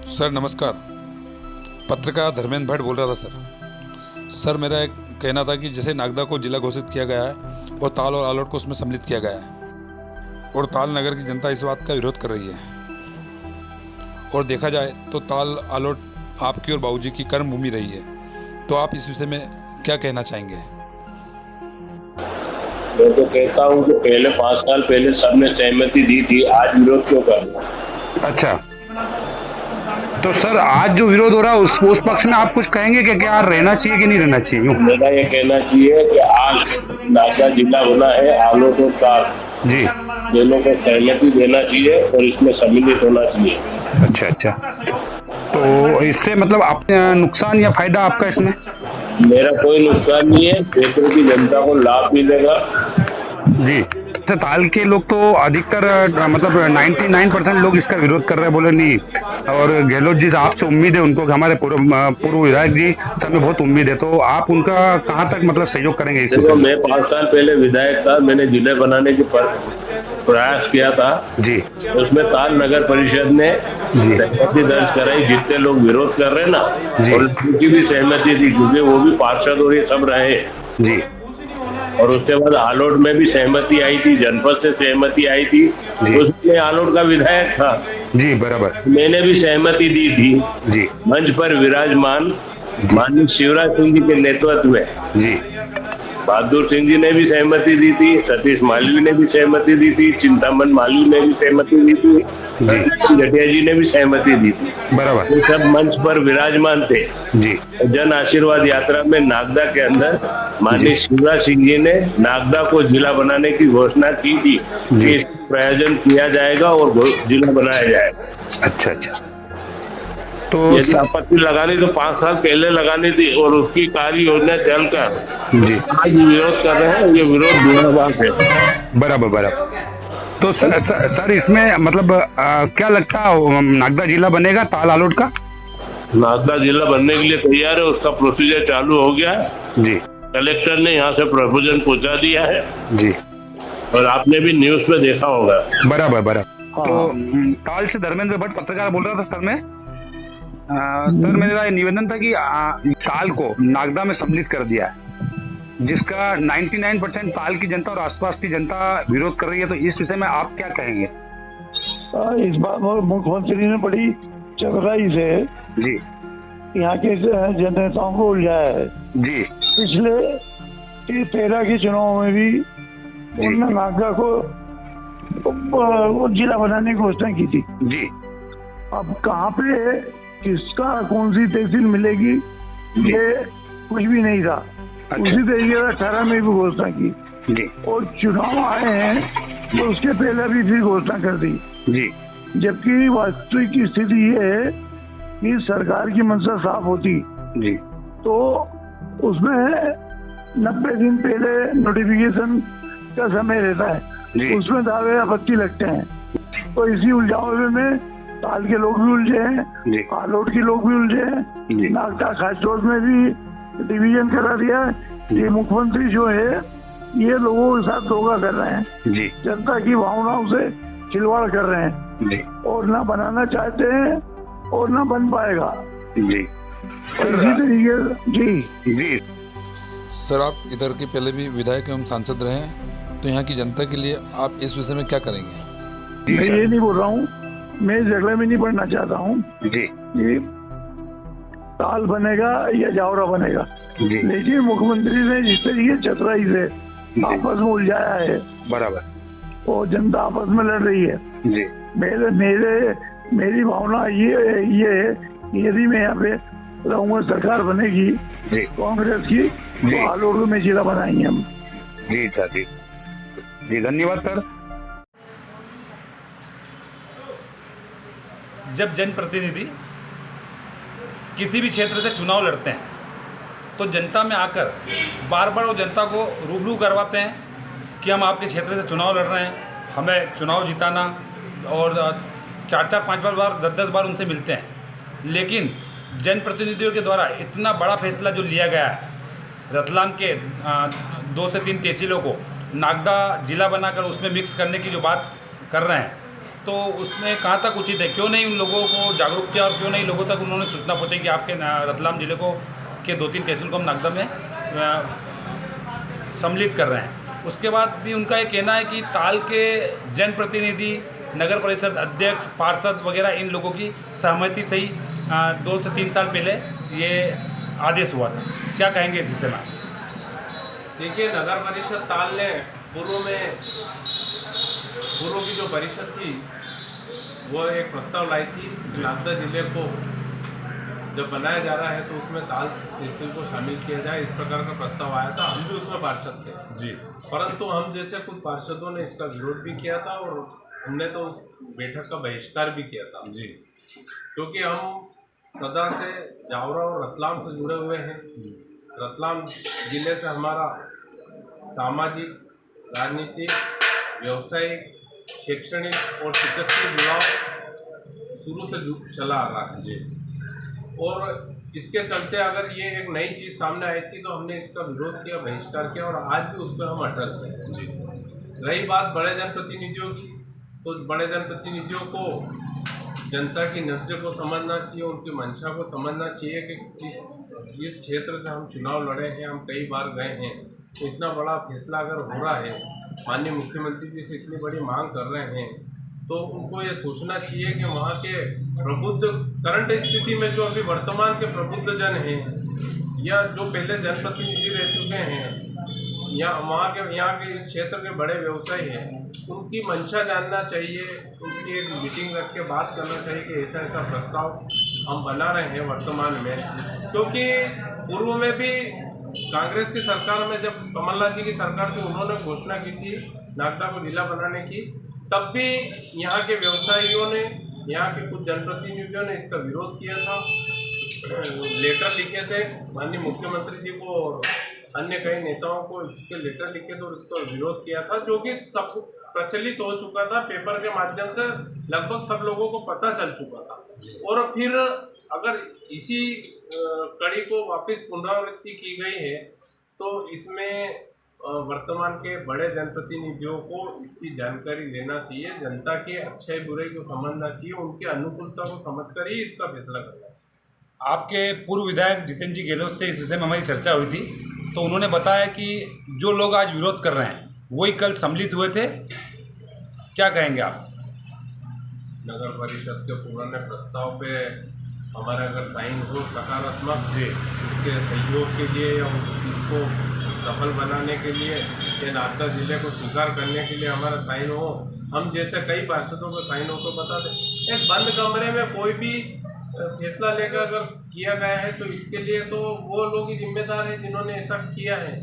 Sir नमस्कार। पत्रकार धर्मेंद्र भट्ट बोल रहा था सर मेरा एक कहना था कि जैसे नागदा को जिला घोषित किया गया है और ताल और आलोट को उसमें सम्मिलित किया गया है और ताल नगर की जनता इस बात का विरोध कर रही है और देखा जाए तो ताल आलोट आपकी और बाबूजी की कर्म भूमि रही है, तो आप इस विषय में क्या कहना चाहेंगे? मैं तो कहता हूँ कि पहले 5 साल पहले सबने सहमति दी थी, आज विरोध क्यों करना? अच्छा, तो सर आज जो विरोध हो रहा है उस पक्ष में आप कुछ कहेंगे कि क्या रहना चाहिए कि नहीं रहना चाहिए? मेरा ये कहना चाहिए कि आज नागदा जिला बना है, आलोट और ताल जी दोनों को सहमति देना चाहिए और इसमें सम्मिलित होना चाहिए। अच्छा, तो इससे मतलब आपने नुकसान या फायदा आपका इसमें? मेरा कोई नुकसान नहीं है, क्षेत्र की जनता को लाभ मिलेगा। जी अच्छा, ताल के लोग तो अधिकतर मतलब 99% लोग इसका विरोध कर रहे हैं, बोले नहीं। और गहलोत जी आपसे उम्मीद है उनको कि हमारे पूर्व विधायक जी सब में बहुत उम्मीद है, तो आप उनका कहाँ तक मतलब सहयोग करेंगे इस देखो, मैं 5 साल पहले विधायक था, मैंने जिले बनाने की प्रयास किया था जी। उसमें ताल नगर परिषद ने सहमति दर्ज कराई। जितने लोग विरोध कर रहे हैं ना, और उनकी भी सहमति थी क्योंकि वो भी पार्षद और ये सब रहे जी। और उसके बाद आलोट में भी सहमति आई थी, जनपद से सहमति आई थी, उसमें आलोट का विधायक था जी, बराबर, मैंने भी सहमति दी थी जी। मंच पर विराजमान माननीय शिवराज सिंह जी के नेतृत्व में जी। बहादुर सिंह जी ने भी सहमति दी थी, सतीश मालवी ने भी सहमति दी थी, चिंतामन मालवी ने भी सहमति दी थी, जटिया जी ने भी सहमति दी थी, बराबर। वो सब मंच पर विराजमान थे जी। जन आशीर्वाद यात्रा में नागदा के अंदर माननीय शिवराज सिंह जी ने नागदा को जिला बनाने की घोषणा की थी कि इसका प्रयोजन किया जाएगा और जिला बनाया जाएगा। अच्छा, तो यदि आपत्ति लगानी तो 5 साल पहले लगानी थी और उसकी कार्य योजना चलकर जी आज विरोध कर रहे हैं, ये विरोध दूरबात है। बराबर। तो सर इसमें मतलब क्या लगता है नागदा जिला बनेगा ताल आलोट का? नागदा जिला बनने के लिए तैयार है, उसका प्रोसीजर चालू हो गया है जी। कलेक्टर ने यहाँ से प्रपोजल पहुंचा दिया है जी, और आपने भी न्यूज में देखा होगा। बराबर। तो ताल से धर्मेंद्र भट्ट पत्रकार बोल रहा था सर मैं। सर मेरा निवेदन था कि ताल को नागदा में सम्मिलित कर दिया है, जिसका 99% ताल की जनता और आसपास की जनता विरोध कर रही है, तो इस विषय में आप क्या कहेंगे? इस बात मुख्यमंत्री ने बड़ी चतुराई से जी यहाँ के जननेताओं को उलझाया है। जी। पिछले 13 के चुनाव में भी उन्होंने नागदा को जिला बनाने की घोषणा की थी। जी। अब कहाँ पे किसका कौन सी तहसील मिलेगी ये कुछ भी नहीं था। उसी तरीके से 18 में भी घोषणा की जी। और चुनाव आए हैं तो उसके पहले भी फिर घोषणा कर दी जी। जबकि वास्तविक स्थिति ये है कि सरकार की मंशा साफ होती जी तो उसमें 90 दिन पहले नोटिफिकेशन का समय रहता है, उसमें दावे आपत्ति लगते हैं। तो इसी उलझावे में ताल के लोग भी उलझे हैं, आलोट के लोग भी उलझे हैं, नागदा खासतौर में भी डिवीजन करा दिया है। ये मुख्यमंत्री जो है ये लोगों के साथ धोखा कर रहे हैं, जनता की भावनाओं से खिलवाड़ कर रहे हैं और ना बनाना चाहते हैं और ना बन पाएगा जी। इसी तरीके जी। सर आप इधर के पहले भी विधायक एवं सांसद रहे हैं, तो यहाँ की जनता के लिए आप इस विषय में क्या करेंगे? मैं ये नहीं बोल रहा हूँ, मैं झगड़े में नहीं पड़ना चाहता हूँ कि ताल बनेगा या जावरा बनेगा, लेकिन मुख्यमंत्री ने जिस तरीके चतुराई से आपस में उलझाया है बराबर और जनता आपस में लड़ रही है जी। मेरी भावना ये है कि यदि मैं यहाँ पे रहूंगा, सरकार बनेगी कांग्रेस की, तो आलोट में जिला बनाएंगे हम। जी सर जी, धन्यवाद सर। जब जनप्रतिनिधि किसी भी क्षेत्र से चुनाव लड़ते हैं तो जनता में आकर बार बार वो जनता को रूबरू करवाते हैं कि हम आपके क्षेत्र से चुनाव लड़ रहे हैं, हमें चुनाव जिताना, और 4-4, 5 बार 10-10 बार उनसे मिलते हैं। लेकिन जनप्रतिनिधियों के द्वारा इतना बड़ा फैसला जो लिया गया है, रतलाम के 2 से 3 तहसीलों को नागदा जिला बनाकर उसमें मिक्स करने की जो बात कर रहे हैं, तो उसमें कहाँ तक उचित है, क्यों नहीं उन लोगों को जागरूक किया और क्यों नहीं लोगों तक उन्होंने सूचना पहुँचाई कि आपके रतलाम जिले को के 2-3 तहसील को हम नागदा में सम्मिलित कर रहे हैं। उसके बाद भी उनका ये कहना है कि ताल के जनप्रतिनिधि, नगर परिषद अध्यक्ष, पार्षद वगैरह इन लोगों की सहमति से ही 2 से 3 साल पहले ये आदेश हुआ था। क्या कहेंगे इस विषय में? देखिए, नगर परिषद ताल ने पूर्व की जो परिषद थी वो एक प्रस्ताव लाई थी, नागदा जिले को जब बनाया जा रहा है तो उसमें ताल तहसील को शामिल किया जाए, इस प्रकार का प्रस्ताव आया था। हम भी उसमें पार्षद थे जी, परंतु हम जैसे कुछ पार्षदों ने इसका विरोध भी किया था और हमने तो बैठक का बहिष्कार भी किया था जी, क्योंकि हम सदा से जावरा और रतलाम से जुड़े हुए हैं। रतलाम जिले से हमारा सामाजिक, राजनीतिक, व्यावसायिक, शैक्षणिक और चिकित्सीय जुड़ाव शुरू से चला आ रहा है जी। और इसके चलते अगर ये एक नई चीज़ सामने आई थी तो हमने इसका विरोध किया, बहिष्कार किया और आज भी उस पर हम अटल हैं जी। रही बात बड़े जनप्रतिनिधियों की, तो बड़े जनप्रतिनिधियों को जनता की नब्ज को समझना चाहिए, उनकी मंशा को समझना चाहिए कि जिस क्षेत्र से हम चुनाव लड़े हैं, हम कई बार गए हैं, तो इतना बड़ा फैसला अगर हो रहा है, माननीय मुख्यमंत्री जी से इतनी बड़ी मांग कर रहे हैं, तो उनको ये सोचना चाहिए कि वहाँ के प्रबुद्ध करंट स्थिति में जो अभी वर्तमान के प्रबुद्ध जन हैं या जो पहले जनप्रतिनिधि रह चुके हैं या यहाँ के इस क्षेत्र के बड़े व्यवसायी हैं, उनकी मंशा जानना चाहिए, उनकी एक मीटिंग रख के बात करना चाहिए कि ऐसा ऐसा प्रस्ताव हम बना रहे हैं वर्तमान में। क्योंकि पूर्व में भी कांग्रेस की सरकार में जब कमलनाथ जी की सरकार थी, उन्होंने घोषणा की थी नागदा को जिला बनाने की, तब भी यहाँ के व्यवसायियों ने, यहाँ के कुछ जनप्रतिनिधियों ने इसका विरोध किया था, लेटर लिखे थे माननीय मुख्यमंत्री जी को और अन्य कई नेताओं को इसके लेटर लिखे थे और इसका विरोध किया था, जो कि सब प्रचलित हो चुका था, पेपर के माध्यम से लगभग सब लोगों को पता चल चुका था। और फिर अगर इसी कड़ी को वापस पुनरावृत्ति की गई है तो इसमें वर्तमान के बड़े जनप्रतिनिधियों को इसकी जानकारी लेना चाहिए, जनता के अच्छे बुरे को समझना चाहिए, उनकी अनुकूलता को समझकर ही इसका फैसला करना चाहिए। आपके पूर्व विधायक जितेंद्र जी गहलोत से इस विषय में हमारी चर्चा हुई थी, तो उन्होंने बताया कि जो लोग आज विरोध कर रहे हैं वही कल सम्मिलित हुए थे। क्या कहेंगे आप? नगर परिषद के पुराने प्रस्ताव पे हमारा अगर साइन हो सकारात्मक जी, उसके सहयोग के लिए या इसको सफल बनाने के लिए या नागदा जिले को स्वीकार करने के लिए हमारा साइन हो, हम जैसे कई पार्षदों को साइन हो तो बता दें। एक बंद कमरे में कोई भी फैसला लेकर अगर किया गया है तो इसके लिए तो वो लोग ही जिम्मेदार हैं जिन्होंने ऐसा किया है।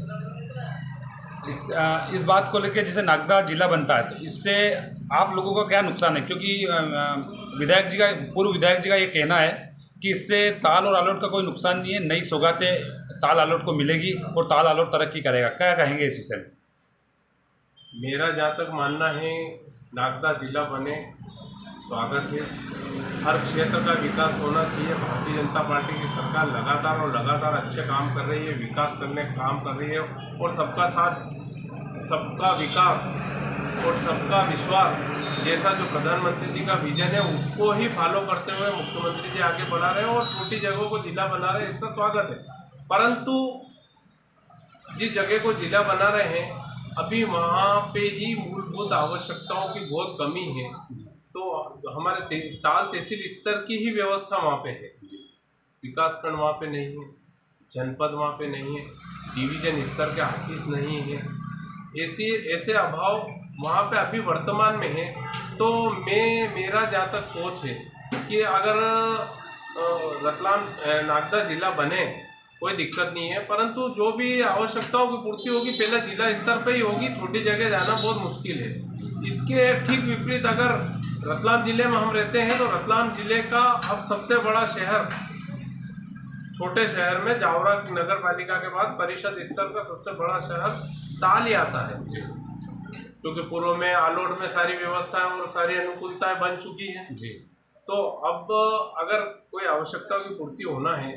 इस बात को लेकर जैसे नागदा जिला बनता है तो इससे आप लोगों का क्या नुकसान है? क्योंकि पूर्व विधायक जी का ये कहना है कि इससे ताल और आलोट का कोई नुकसान नहीं है, नई सौगातें ताल आलोट को मिलेगी और ताल आलोट तरक्की करेगा। क्या कहेंगे इस विषय में? मेरा जहाँ तक मानना है नागदा जिला बने, स्वागत है, हर क्षेत्र का विकास होना चाहिए। भारतीय जनता पार्टी की सरकार लगातार अच्छे काम कर रही है, विकास करने का काम कर रही है और सबका साथ, सबका विकास और सबका विश्वास जैसा जो प्रधानमंत्री जी का विजन है उसको ही फॉलो करते हुए मुख्यमंत्री जी आगे बढ़ा रहे हैं और छोटी जगहों को जिला बना रहे हैं, इसका स्वागत है। परंतु जिस जगह को जिला बना रहे हैं अभी वहाँ पे ही मूलभूत आवश्यकताओं की बहुत कमी है, तो हमारे ताल तहसील स्तर की ही व्यवस्था वहाँ पे है, विकास खंड वहाँ पे नहीं है, जनपद वहाँ पे नहीं है, डिवीजन स्तर के ऑफिस नहीं है, ऐसे अभाव वहाँ पे अभी वर्तमान में है। तो मेरा जहाँ तक सोच है कि अगर रतलाम नागदा जिला बने कोई दिक्कत नहीं है, परंतु जो भी आवश्यकताओं की पूर्ति होगी पहले जिला स्तर पे ही होगी, छोटी जगह जाना बहुत मुश्किल है। इसके ठीक विपरीत अगर रतलाम जिले में हम रहते हैं तो रतलाम जिले का अब सबसे बड़ा शहर, छोटे शहर में जावरा नगर पालिका के बाद परिषद स्तर का सबसे बड़ा शहर ताल ही आता है, क्योंकि पूर्व में आलोट में सारी व्यवस्थाएं और सारी अनुकूलताएं बन चुकी हैं जी। तो अब अगर कोई आवश्यकता की पूर्ति होना है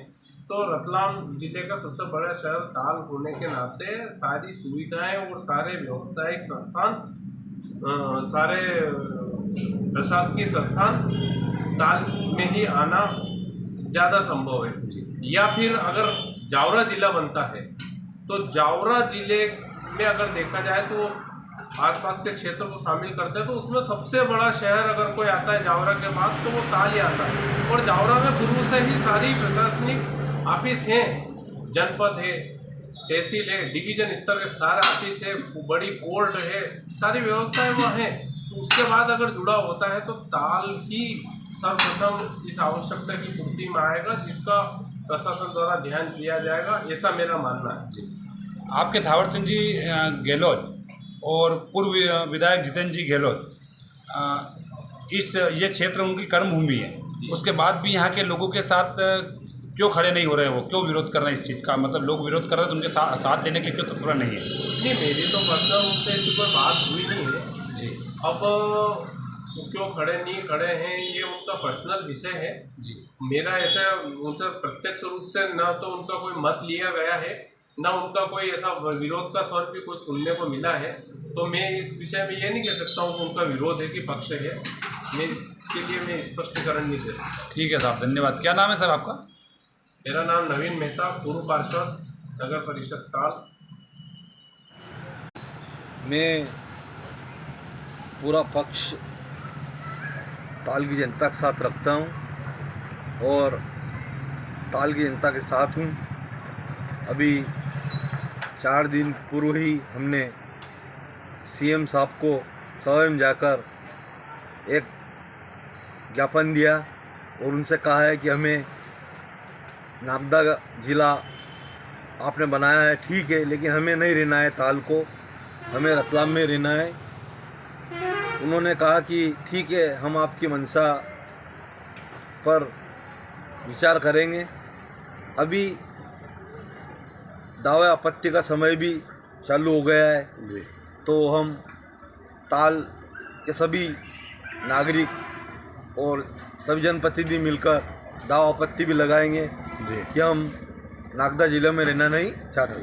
तो रतलाम जिले का सबसे बड़ा शहर ताल होने के नाते सारी सुविधाएं और सारे व्यावसायिक संस्थान, सारे प्रशासकीय संस्थान ताल में ही आना ज़्यादा संभव है। या फिर अगर जावरा जिला बनता है तो जावरा जिले में अगर देखा जाए तो आसपास के क्षेत्र को शामिल करते हैं, तो उसमें सबसे बड़ा शहर अगर कोई आता है जावरा के बाद तो वो ताल ही आता है। और जावरा में पूर्व से ही सारी प्रशासनिक ऑफिस हैं, जनपद है, तहसील है, डिवीजन स्तर के सारे ऑफिस है, बड़ी कोर्ट है, सारी व्यवस्थाएं वहाँ हैं। तो उसके बाद अगर जुड़ा होता है तो ताल ही सर्वप्रथम इस आवश्यकता की पूर्ति में आएगा, जिसका प्रशासन द्वारा ध्यान दिया जाएगा, ऐसा मेरा मानना है। आपके थावरचंद जी गहलोत और पूर्व विधायक जितेंद्र जी गहलोत ये क्षेत्र उनकी कर्मभूमि है, उसके बाद भी यहाँ के लोगों के साथ क्यों खड़े नहीं हो रहे हैं? वो क्यों विरोध कर रहे हैं इस चीज़ का? मतलब लोग विरोध कर रहे हैं तो उनके साथ देने के लिए क्यों तत्पर नहीं है? नहीं, मेरी तो पर्सनल रूप से ऐसी कोई बात हुई नहीं है जी। अब क्यों खड़े नहीं खड़े हैं ये उनका पर्सनल विषय है जी। मेरा ऐसा उनसे प्रत्यक्ष रूप से ना तो उनका कोई मत लिया गया है, ना उनका कोई ऐसा विरोध का स्वर भी कुछ सुनने को मिला है। तो मैं इस विषय में ये नहीं कह सकता हूँ कि उनका विरोध है कि पक्ष है। मैं इसके लिए मैं स्पष्टीकरण नहीं दे सकता। ठीक है साहब, धन्यवाद। क्या नाम है सर आपका? मेरा नाम नवीन मेहता, पूर्व पार्षद, नगर परिषद ताल। मैं पूरा पक्ष ताल की जनता के साथ रखता हूँ और ताल की जनता के साथ हूँ। अभी 4 दिन पूर्व ही हमने सीएम साहब को स्वयं जाकर एक ज्ञापन दिया और उनसे कहा है कि हमें नागदा जिला आपने बनाया है ठीक है, लेकिन हमें नहीं रहना है ताल को, हमें रतलाम में रहना है। उन्होंने कहा कि ठीक है, हम आपकी मंशा पर विचार करेंगे। अभी दावा आपत्ति का समय भी चालू हो गया है, तो हम ताल के सभी नागरिक और सभी जनप्रतिनिधि मिलकर दावा आपत्ति भी लगाएंगे कि हम नागदा जिले में रहना नहीं चाहते।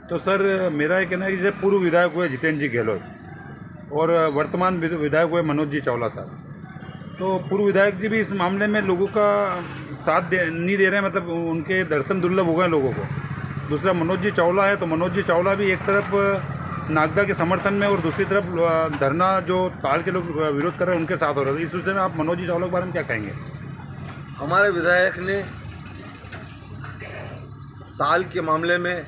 तो सर मेरा ये कहना है कि जैसे पूर्व विधायक हुए जितेंद्र जी गहलोत और वर्तमान विधायक हुए मनोज जी चावला साहब, तो पूर्व विधायक जी भी इस मामले में लोगों का साथ नहीं दे रहे हैं, मतलब उनके दर्शन दुर्लभ हो गए लोगों को। दूसरा मनोज जी चावला है, तो मनोज जी चावला भी एक तरफ नागदा के समर्थन में और दूसरी तरफ धरना जो ताल के लोग विरोध कर रहे हैं उनके साथ हो रहे हैं। इस विषय में आप मनोज जी चावला के बारे में क्या कहेंगे? हमारे विधायक ने ताल के मामले में